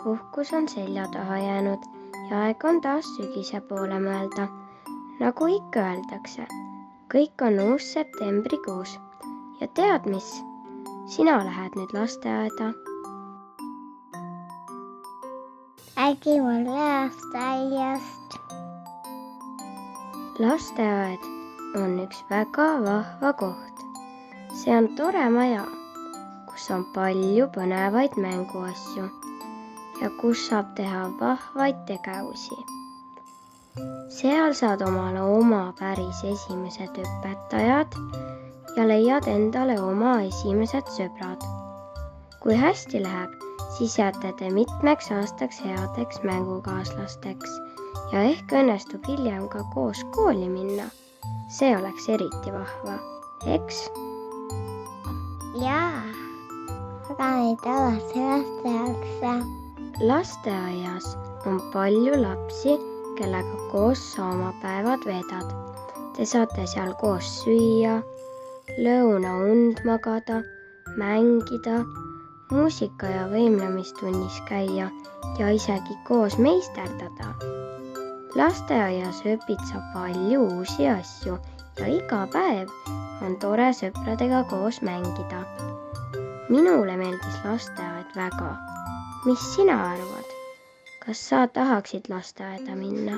suvepuhkus on selja taha jäänud ja aeg on taas sügise poole mõelda. Nagu ikka öeldakse, kõik on uus septembrikuus. Ja tead mis? Sina lähed nüüd lasteaeda. Äkki mulle lasteaiast. Lasteaed on üks väga vahva koht. See on tore maja, kus on palju põnevaid mänguasju ja kus saab teha vahvaid tegevusi. Seal saad omale oma päris esimesed õpetajad ja leiad endale oma esimesed sõbrad. Kui hästi läheb, siis jääte te mitmeks aastaks headeks mängukaaslasteks ja ehk õnnestub hiljem ka koos kooli minna. See oleks eriti vahva, eks? Jaa, aga meid alati lasteaiasse. Lasteaias on palju lapsi, kellega koos sa oma päevad veedad. Te saate seal koos süüa, lõunaund magada, mängida, muusika- ja võimlemistunnis käia ja isegi koos meisterdada. Lasteaias õpid sa palju uusi asju ja iga päev on tore sõpradega koos mängida. Minule meeldis lasteaed väga. Mis sina arvad? Kas sa tahaksid lasteaeda minna?